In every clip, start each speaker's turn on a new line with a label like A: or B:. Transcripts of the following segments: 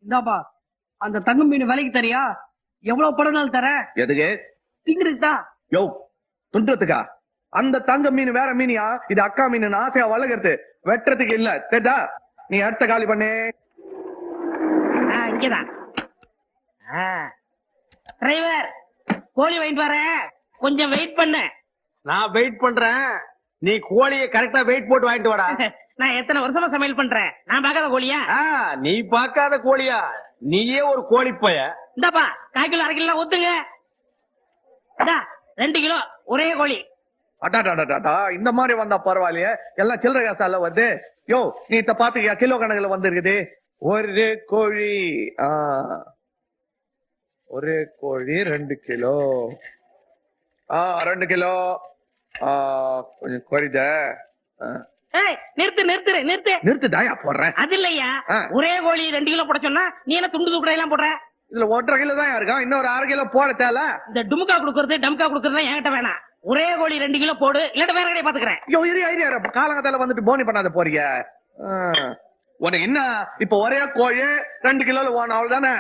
A: இந்தாப்பா அந்த தங்க மீன் விலைக்கு தரியா? எவ்வளவு படம் தர?
B: எதுக்கு?
A: திங்கிறதுக்கா?
B: யோ, துன்றதுக்கா? அந்த தங்க மீன் வேற மீனியா? இது அக்கா மீன் ஆசையா வளர்க்கறது, வெட்டுறதுக்கு இல்ல. தெரிதா? நீ அடுத்த காலி பண்ணு.
A: இங்கதான் டிரைவர், கோழி வாங்கிட்டு வர, கொஞ்சம் வெயிட் பண்ண.
C: நான் வெயிட் பண்றேன். நீ கோழியை கரெக்டா வெயிட் போட்டு வாங்கிட்டு வாடா.
A: நான் எத்தனை வருஷமா சமையல் பண்றேன், நான் பார்க்காத கோழியா?
C: நீ பார்க்காத கோழியா? நீயே ஒரு கோழி பைய.
A: இந்தாப்பா 1/4 கிலோ 1/2 கிலோ ஒத்துங்க. 2 கிலோ ஒரே கோழி.
B: அடாடாடாடா, இந்த மாதிரி வந்தா பரவாயில்லையே. எல்லாம் சில்லறை காசால வருது. யோ, நீ இத பாத்துக்கியா? கிலோ கணக்குல வந்திருக்குது. ஒரு கோழி ஒரு கோழி 2 கிலோ. 2 கிலோ. கொஞ்சம் குறைத.
A: நிறுத்து நிறுத்து நிறுத்து
B: நிறுத்து. தாயா போடுறேன்.
A: அது இல்லையா, ஒரே கோழி 2 கிலோ போட சொன்னா நீ என்ன துண்டு துக்கடை எல்லாம் போடுற?
B: இதுல 1.5 கிலோ தான் இருக்கான், இன்னொரு 1/2 கிலோ போட தேல.
A: இந்த டுமுக்கா குடுக்கறது டம்கா குடுக்கறது என்கிட்ட வேணாம். ஒரே கோழி 2 கிலோ போடு, இல்லாட்ட வேற கடையை பாத்துக்கிறேன்.
B: ஐயோ, காலங்கத்தால வந்துட்டு போனி பண்ணாத போறீங்க. உனக்கு என்ன இப்ப ஒரே கோழி 2 கிலோல ஓன அவ்வளவுதானே?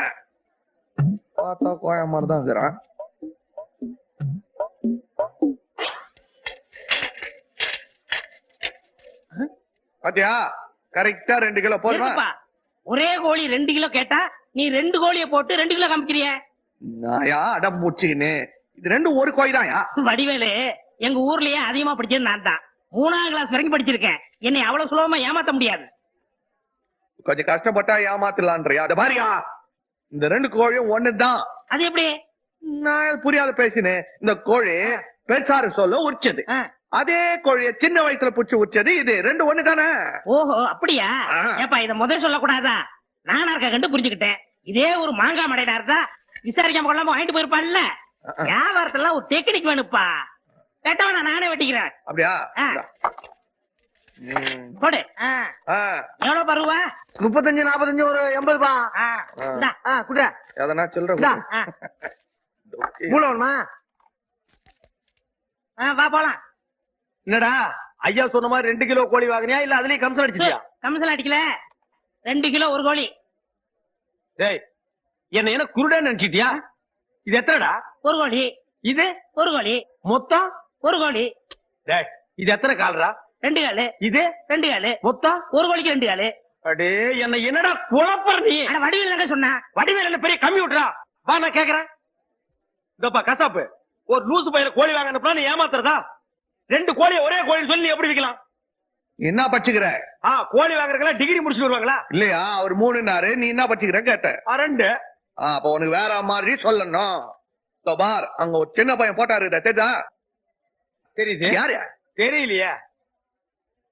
B: பார்த்தா கோழ மாதிரி தான் இருக்கிறான். பாத்தியா? கரெக்டா 2 கிலோ போடுவா.
A: ஒரே கோழி 2 கிலோ கேட்டா நீ 2 கோழியை போட்டு 2 கிலோ காமிக்கிறிய.
B: நாயா அடம் பூச்சிக்கின்னு, இது 2 ஒரு கோழி தான்யா.
A: வடிவேலு, எங்க ஊர்லயே அதிகமா படிச்சது நான் தான். 3ஆம் கிளாஸ் வரைக்கும் படிச்சிருக்கேன். என்னை அவ்வளவு சுலபமா ஏமாத்த முடியாது.
B: கொஞ்சம் கஷ்டப்பட்டா ஏமாத்தலான்றியா? அது மாதிரியா, இந்த 2 கோழியும் ஒண்ணுதான்.
A: அது எப்படி?
B: நான் புரியாத பேசினேன். இந்த கோழி பெருசாரு சொல்ல உரிச்சது, அதே கோழிய சின்ன வயசுல புடிச்சு உரிச்சது. இது 2 ஒண்ணு தானே?
A: ஓஹோ, அப்படியா? ஏப்பா, இத முதல் சொல்லக்கூடாதா? நானா இருக்க கண்டு புரிஞ்சுக்கிட்டேன். இதே ஒரு மாங்காய் மடையில இருந்தா விசாரிக்காம கொள்ளாம வாங்கிட்டு போயிருப்பான்ல. வியாபாரத்துல ஒரு டெக்னிக் வேணுப்பா. கேட்டவனா நானே வெட்டிக்கிறேன்.
B: அப்படியா?
A: போடு. எவ்வளவு பருவா?
C: 35 45 ஒரு 80 பா. குடுற.
B: எதனா சொல்ற
C: மூலவன்மா.
A: வா போலாம்.
C: என்னடா ஐயா சொன்ன மாதிரி 2 கிலோ கோழி வாங்கினியா இல்ல அதுலயே கம்சல் அடிச்சிட்டியா?
A: கம்சல் அடிக்கல, 2 கிலோ ஒரு கோழி.
C: டேய், என்ன குருடன்னு நினைச்சிட்டியா? இது எத்தனைடா?
A: ஒரு கோழி.
C: இது
A: ஒரு கோழி.
C: மொத்தம்
A: ஒரு கோழி.
C: டேய், இது எத்தனை கால்ரா?
A: 2 காலு.
C: இது
A: 2 காலு.
C: மொத்தம்
A: ஒரு கோழிக்கு 2 காலு.
C: அடே, என்னடா குழப்பற நீ?
A: வடிவேல் சொன்னா.
C: வடிவேல் பெரிய கம்ப்யூட்டரா? வா, நான் கேக்குறேன். இதப்பா கசாப்பு, ஒரு லூசு பையில கோழி வாங்க அனுப்புனா நீ ஏமாத்துறதா? 2 கோழி ஒரே கோழின்னு சொல்லி நீ எப்படி விக்கலாம்?
B: என்ன பச்சுக்கிற?
C: கோழி வாங்குறதுல டிகிரி முடிச்சுட்டு வருவாங்களா?
B: இல்லையா, அவர் 3ன்னாரு, நீ என்ன பச்சுக்கிற கேட்ட?
C: 2.
B: அப்ப உனக்கு வேற மாதிரி சொல்லணும். பார், அங்க ஒரு சின்ன பையன் போட்டாரு, தெரியுதா?
C: தெரியுது.
B: யாரு?
C: தெரியலையே.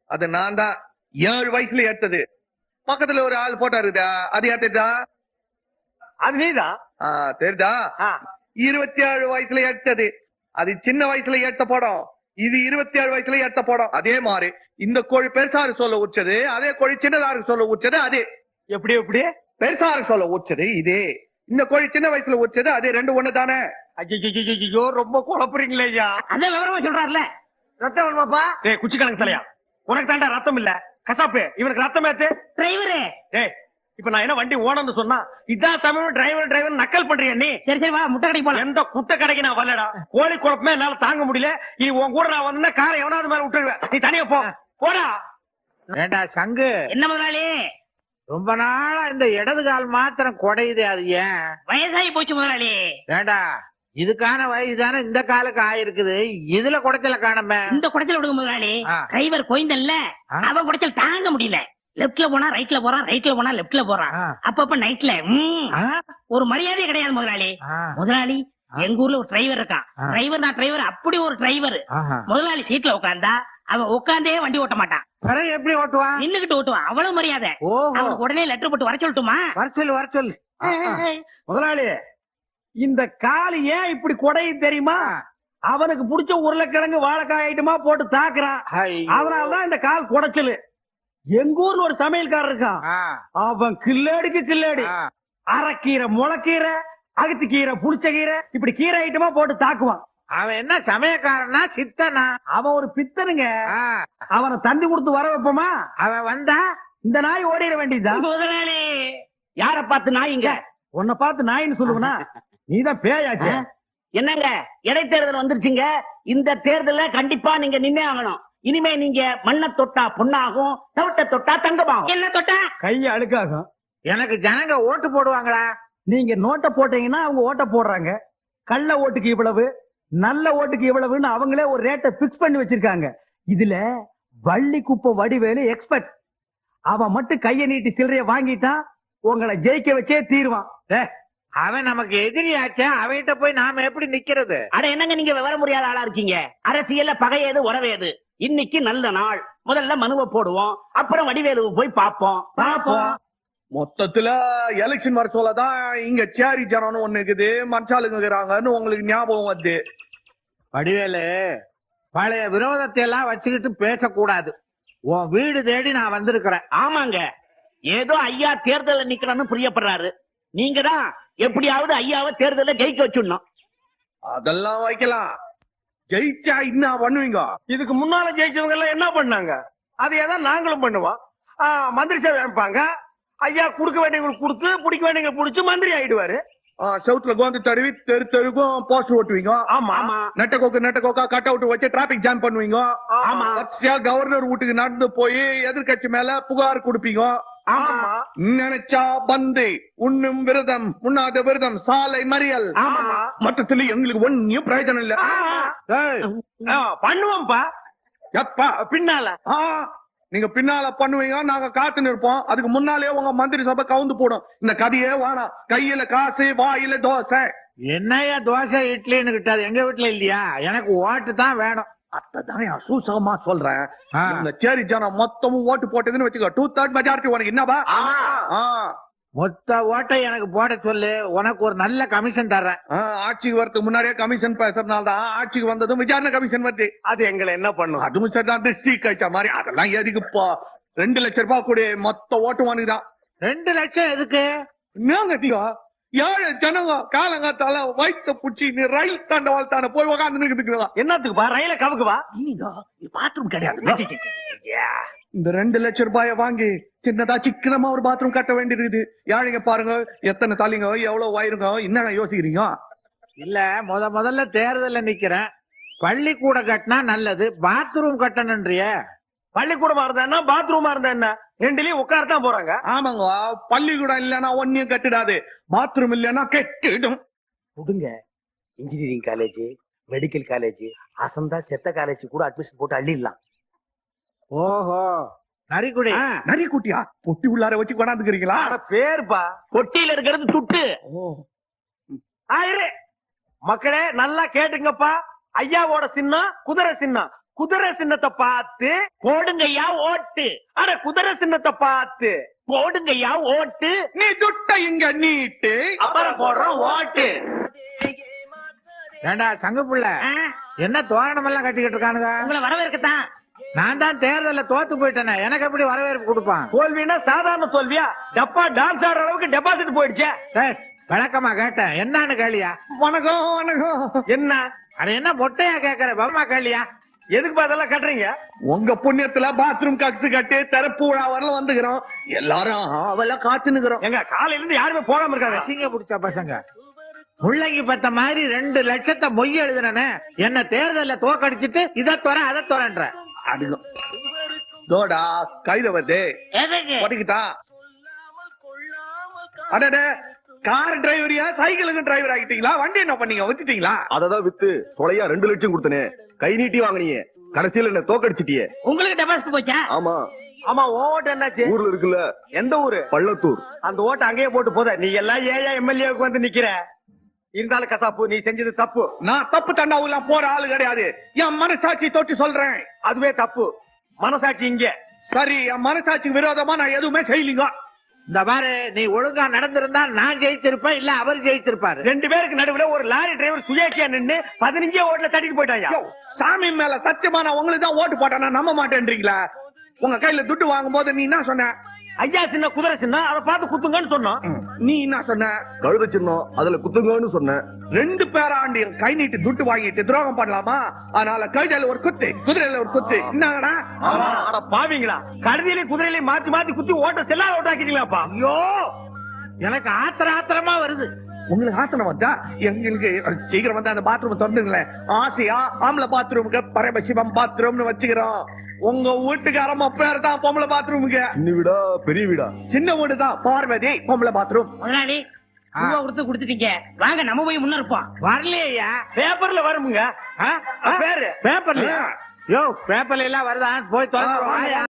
B: அது நான் தான். 7 வயசுல எடுத்தது. பக்கத்துல ஒரு ஆள் போட்டாருதா, அது யார் தெரியுதா?
C: அது நீதான்.
B: தெரியுதா? 27 வயசுல எடுத்தது. அது சின்ன வயசுல எடுத்த படம், இது 27 வயசுல எடுத்த படம். அதே மாதிரி இந்த கோழி பெருசாரு சொல்ல உச்சது, அதே கோழி சின்னதாருக்கு சொல்ல உச்சது. அதே
C: எப்படி எப்படி
B: பெருசாரு சொல்ல உச்சது இதே, இந்த கோழி சின்ன வயசுல உச்சது. அதே 2 ஒண்ணு தானே?
C: ஐயோ, ரொம்ப குழப்பறீங்களே ஐயா.
A: அதே விவரமா சொல்றாருல.
C: ரத்தம் வேணுமாப்பா? டேய், குச்சி கணக்கு தலையா, உனக்கு தாண்டா ரத்தம் இல்ல. கசாப்பு, இவனுக்கு ரத்தம் ஏத்து.
A: டிரைவரே,
C: டேய், இப்ப நான் என்ன வண்டி ஓனர்னு சொன்னா இதான் சமயம் டிரைவர் நக்கல் பண்றியா நீ?
A: சரி சரி வா, முட்டை கடைக்கு போலாம்.
C: எந்த குட்டை கடைக்கு நான் வரலடா. கோழி குழப்பமே என்னால தாங்க முடியல. இனி உன் கூட நான் வந்தா காரை எவனாவது மேல விட்டுருவேன். நீ தனியா போடா.
D: ஏண்டா சங்கு,
A: என்ன முதலாளி?
D: ரொம்ப நாளா இந்த இடது கால் மாத்திரம் குடையுது, அது ஏன்?
A: வயசாகி போச்சு முதலாளி.
D: ஏண்டா, இதுக்கான வயசு தானே இந்த காலுக்கு ஆயிருக்குது, இதுல குடைச்சல காணமே.
A: இந்த குடைச்சல் விடுங்க முதலாளி. டிரைவர் கோயந்தல்ல, அவன் குடைச்சல் தாங்க முடியல. லெப்ட்ல போனா ரைட்ல போறான், ரைட்ல போனா லெப்ட்ல போறான். அப்பப்ப நைட்ல ஒரு மரியாதையே கிடையாது முதலாளி. முதலாளி, எங்க ஊர்ல ஒரு டிரைவர் இருக்கான். டிரைவர் அப்படி ஒரு டிரைவர். முதலாளி சீட்ல உட்கார்ந்தா அவன் உட்கார்ந்தே வண்டி ஓட்ட மாட்டான்.
D: எப்படி ஓட்டுவான்?
A: நின்னுகிட்டு ஓட்டுவான். அவ்வளவு மரியாதை. அவனுக்கு உடனே லெட்டர் போட்டு வர சொல்லட்டுமா?
D: வர சொல்லு.
C: முதலாளி, இந்த காலு ஏன் இப்படி கொடையை தெரியுமா? அவனுக்கு பிடிச்ச உருளைக்கிழங்கு வாழைக்காய் ஐட்டமா போட்டு தாக்குறான். அதனாலதான் இந்த கால் குடைச்சலு. எங்க ஊர்ல ஒரு சமையல்காரர் இருக்கான். அவன் கில்லேடிக்கு கில்லேடி. அரைக்கீரை, முளைக்கீரை, அகத்திக்கீரை, புளிச்சக்கீரை, இப்படி கீரை ஐட்டமா போட்டு தாக்குவான்.
D: அவன் என்ன சமயக்காரனா சித்தனா?
C: அவன் ஒரு பித்தனுங்க. அவனை தந்தி கொடுத்து வர வைப்போமா?
D: அவன் வந்தா
C: இந்த நாய் ஓடிட வேண்டியதுதான்.
A: முதலாளி,
E: யார பார்த்து நாயிங்க?
C: உன்னை பார்த்து நாயின்னு சொல்லுவனா? நீதான் பேயாச்சே.
E: என்னங்க இடைத்தேர்தல் வந்துருச்சுங்க. இந்த தேர்தல கண்டிப்பா நீங்க நின்னே ஆகணும். இனிமே நீங்க மண்ணை தொட்டா பொண்ணாகும், தவிட்ட தொட்டா தங்கமாகும்.
A: என்ன தொட்டா
C: கைய அழுக்காகும்.
D: எனக்கு ஜனங்க ஓட்டு போடுவாங்களா?
C: நீங்க நோட்டை போட்டீங்கன்னா அவங்க ஓட்ட போடுறாங்க. கள்ள ஓட்டுக்கு இவ்வளவு, நல்ல ஓட்டுக்கு இவ்வளவுன்னு அவங்களே ஒரு ரேட்டை பிக்ஸ் பண்ணி வச்சிருக்காங்க. இதுல வள்ளி குப்பை வடிவேலு எக்ஸ்பர்ட். அவன் மட்டும் கைய நீட்டி சில்லறைய வாங்கிட்டான், உங்களை ஜெயிக்க வச்சே தீருவான்.
D: அவன் நமக்கு எதிரியாச்சே, அவன்கிட்ட போய் நாம எப்படி நிக்கிறது?
E: அட என்னங்க நீங்க விவரம் முடியாத ஆளா இருக்கீங்க. அரசியல்ல பகையது உறவேது. இன்னைக்கு நல்ல நாள். முதல்ல மனுவை போடுவோம், அப்புறம் வடிவேலுவை போய் பாப்போம்.
B: மொத்தத்துல எலெக்ஷன் வர சொல்லதான் இங்க சேரி ஜனம்னு ஒண்ணு இருக்குது, மனுஷாளுங்க இருக்கிறாங்கன்னு உங்களுக்கு ஞாபகம் வருது.
D: வடிவேலு, பழைய விரோதத்தை எல்லாம் வச்சுக்கிட்டு பேசக்கூடாது. உன் வீடு தேடி நான் வந்திருக்கிறேன்.
E: ஆமாங்க, ஏதோ ஐயா தேர்தல நிக்கிறன்னு பிரியப்படுறாரு. நீங்க தான் எப்படியாவது ஐயாவை தேர்தல ஜெயிக்க வச்சுடணும்.
B: அதெல்லாம் வைக்கலாம். ஜெயிச்சா என்ன பண்ணுவீங்க?
C: இதுக்கு முன்னால ஜெயிச்சவங்க எல்லாம் என்ன பண்ணாங்க? அதையேதான் நாங்களும் பண்ணுவோம். மந்திரி சேவை அமைப்பாங்க. ஐயா குடுக்க வேண்டியவங்களுக்கு கொடுத்து, பிடிக்க வேண்டியவங்க பிடிச்சு மந்திரி ஆயிடுவாரு.
B: செவுத்துல கோந்து தடவி தெரு தெருக்கும் போஸ்டர் ஓட்டுவீங்க.
C: ஆமா.
B: நெட்டக்கோக்கா கட் அவுட் வச்சு டிராபிக் ஜாம் பண்ணுவீங்க.
C: ஆமா.
B: வரிசையா கவர்னர் வீட்டுக்கு நடந்து போய் எதிர்கட்சி மேல புகார் கொடுப்பீங்க.
C: ஆமா.
B: நினைச்சா பந்து, உண்ணும் விரதம், உண்ணாத விரதம், சாலை மறியல்.
C: ஆமா.
B: மொத்தத்துல எங்களுக்கு ஒன்னும் பிரயோஜனம் இல்ல.
C: பண்ணுவோம்ப்பா.
B: எப்பா?
C: பின்னால.
B: நீங்க பின்னால பண்ணுவீங்க, நாங்க காத்து நிற்போம். அதுக்கு முன்னாலே உங்க மந்திரி சபை கவுந்து போடும். இந்த கதையே வேணாம். கையில காசு, வாயில தோசை.
D: என்னையா தோசை இட்லின்னு கிட்டாது? எங்க வீட்டுல இல்லையா? எனக்கு ஓட்டு தான் வேணும்.
B: அதான் சூசகமா சொல்றேன். இந்த சேரி ஜனம் மொத்தமும் ஓட்டு போட்டதுன்னு வச்சுக்கோ, 2/3 மெஜாரிட்டி உனக்கு என்னப்பா?
D: மொத்த ஓட்டை எனக்கு போட சொல்லு, உனக்கு ஒரு நல்ல கமிஷன் தர்றேன்.
B: ஆட்சிக்கு வரதுக்கு முன்னாடியே கமிஷன் பேசுறதுனால தான் ஆட்சிக்கு வந்ததும் விசாரணை கமிஷன் வருது.
C: அது எங்களை என்ன பண்ணும்?
B: அதுவும் சரிதான், டிஸ்ட்ரிக்ட் கழிச்ச மாதிரி. அதெல்லாம் எதுக்குப்பா? 2 லட்சம் ரூபாய் கூட மொத்த ஓட்டு வாங்கிதான்.
D: 2 லட்சம் எதுக்கு?
B: என்னங்க ஏழு ஜனங்க காலங்காத்தால வயிற்ற புடிச்சு நீ ரயில் தாண்டவாள் போய் உக்காந்து நிக்குதுங்களா?
C: என்னத்துக்குப்பா? ரயில கவுக்குவா?
E: பாத்ரூம் கிடையாது.
B: இந்த 2 லட்சம் ரூபாய வாங்கி சின்னதா சிக்கனமா ஒரு பாத்ரூம் கட்ட வேண்டியிருக்குது. யாழிங்க பாருங்க, எத்தனை தலைங்க, எவ்வளவு வயிறுங்க. என்னங்க யோசிக்கிறீங்க?
D: இல்ல, முதல்ல தேர்தல்ல நிக்கிறேன். பள்ளிக்கூடம் கட்டினா நல்லது, பாத்ரூம் கட்டணும்ன்றிய.
C: பள்ளிக்கூடமா இருந்தா என்ன, பாத்ரூமா இருந்தா என்ன, ரெண்டுலயும் உட்காரத்தான் போறாங்க.
B: ஆமாங்க, பள்ளிக்கூடம் இல்லன்னா ஒன்னும் கட்டிடாது, பாத்ரூம் இல்லன்னா கெட்டிடும்.
C: விடுங்க, இன்ஜினியரிங் காலேஜ், மெடிக்கல் காலேஜ், அசந்தா செத்த காலேஜ் கூட அட்மிஷன் போட்டு அள்ளிடலாம்.
D: ஓஹோ, நரிக்குடி.
B: நரிக்குட்டியா? பொட்டி உள்ளார வச்சு கொண்டாந்துக்கிறீங்களா?
C: பேருப்பா.
E: பொட்டியில இருக்கிறது துட்டு.
C: மக்களே நல்லா கேட்டுங்கப்பா. ஐயாவோட சின்னம் குதிரை சின்னம். குதிரை சின்னத்தை பார்த்து
E: போடுங்கய்யா ஓட்டு.
C: அட குதிரை சின்னத்தை பார்த்து
E: போடுங்கய்யா ஓட்டு.
B: நீ துட்ட இங்க நீட்டு,
C: அப்புறம் போடுறோம் ஓட்டு.
D: ஏண்டா சங்க புள்ள, என்ன தோரணம் எல்லாம் கட்டிக்கிட்டு இருக்கானுங்க?
A: உங்களை வரவேற்கத்தான்.
D: நான் தான் தேர்தல்ல தோத்து போயிட்டேனே, எனக்கு எப்படி வரவேற்பு கொடுப்பான்?
C: தோல்வினா சாதாரண தோல்வியா? டப்பா டான்ஸ் ஆடுற அளவுக்கு டெபாசிட் போயிடுச்சே.
D: விளக்கமா கேட்டேன், என்னன்னு கேளியா?
B: வணக்கம் வணக்கம்.
C: என்ன
D: அது என்ன மொட்டையா கேக்குற? பவமா கேளியா?
C: எதுக்கு அதெல்லாம் கட்டுறீங்க?
B: உங்க புண்ணியத்துல பாத்ரூம் கக்ஸ் கட்டி திறப்பு விழா வரல வந்துக்கிறோம். எல்லாரும் அவெல்லாம் காத்து நிக்கிறோம்.
C: எங்க காலையில இருந்து யாருமே போகாம இருக்காங்க.
D: அசிங்க பிடிச்ச பசங்க. முள்ளங்கி பத்த மாதிரி 2 லட்சத்தை மொய் எழுதுனே, என்ன தேர்தல்ல தோக்கடிச்சிட்டு இதை தோற அதை தோறன்ற.
B: அதுக்கும் தோடா கைத வருது.
A: எதுக்கு?
B: படிக்கிட்டா அடடே, கார் டிரைவரியா சைக்கிளுக்கு டிரைவர் ஆகிட்டீங்களா? வண்டி என்ன பண்ணீங்க? வித்துட்டீங்களா?
F: அததான் வித்து தொலையா 2 லட்சம் கொடுத்தனே. கை நீட்டி வாங்கினீங்க, கடைசியில என்ன தோக்கடிச்சிட்டியே.
A: உங்களுக்கு டெபாசிட் போச்சா?
F: ஆமா.
C: ஆமா, ஓட்டு என்னாச்சு?
F: ஊர்ல இருக்குல்ல.
C: எந்த ஊரு?
F: பள்ளத்தூர்.
C: அந்த ஓட்டு அங்கேயே போட்டு போத. நீ எல்லாம் ஏயா எம்எல்ஏவுக்கு வந்து நிக்கிற. இருந்தாலும் கசாப்பு, நீ செஞ்சது தப்பு.
B: நான் தப்பு தண்டாவெல்லாம் போற ஆளு கிடையாது. என் மனசாட்சி தொட்டு சொல்றேன்,
C: அதுவே தப்பு. மனசாட்சி இங்க.
B: சரி, என் மனசாட்சிக்கு விரோதமா நான் எதுவுமே செய்யலீங்க.
D: இந்த பாரு, நீ ஒழுங்கா நடந்திருந்தா நான் ஜெயிச்சிருப்பேன், இல்ல அவர் ஜெயிச்சிருப்பாரு.
C: 2 பேருக்கு நடுவுல ஒரு லாரி டிரைவர் சுயேட்சியா நின்னு 15 ஓட்டுல தட்டிட்டு போயிட்டாயா?
B: சாமி மேல சத்தியமா நான் உங்களுக்கு தான் ஓட்டு போட்டேன், நான் நம்ப மாட்டேன்றீங்களா? உங்க கையில துட்டு வாங்கும் போது நீ என்ன சொன்ன?
C: ஐயா சின்ன குதிரை சின்ன, அதை பார்த்து குத்துங்கன்னு சொன்னோம்.
B: நீ என்ன சொன்ன?
F: கழுத சின்னம், அதுல குத்துங்கன்னு சொன்னேன்.
B: 2 பேராண்டி கை நீட்டு துட்டு வாங்கிட்டு துரோகம் பண்ணலாமா? அதனால கழுதையில ஒரு குத்து, குதிரையில ஒரு குத்து. என்னங்கடா
C: பாவீங்களா? கழுதியிலையும் குதிரையிலையும் மாத்தி மாத்தி குத்தி ஓட்ட செல்லாத ஓட்டாக்கிட்டீங்களாப்பா?
B: ஐயோ,
D: எனக்கு ஆத்திரமா வருது.
B: உங்களுக்கு ஆத்தனை வந்தா எங்களுக்கு சீக்கிரம் வந்து அந்த பாத்ரூம் திறந்துங்களேன். ஆசையா ஆம்பளை பாத்ரூமுக்கு பரமசிவம் பாத்ரூம்னு வச்சுக்கிறோம். உங்க வீட்டுக்காரம்மா பேர் தான் பொம்பளை பாத்ரூமுக்கு.
F: சின்ன வீடா பெரிய வீடா?
B: சின்ன வீடு தான், பார்வதி பொம்பளை பாத்ரூம்.
A: முதலாளி ரூபா கொடுத்துட்டீங்க, வாங்க நம்ம போய் முன்ன இருப்போம்.
D: வரலையா?
C: பேப்பர்ல வருமுங்க. பேரு
D: பேப்பர்ல யோ பேப்பர்ல எல்லாம் வருதா? போய் தொலைச்சு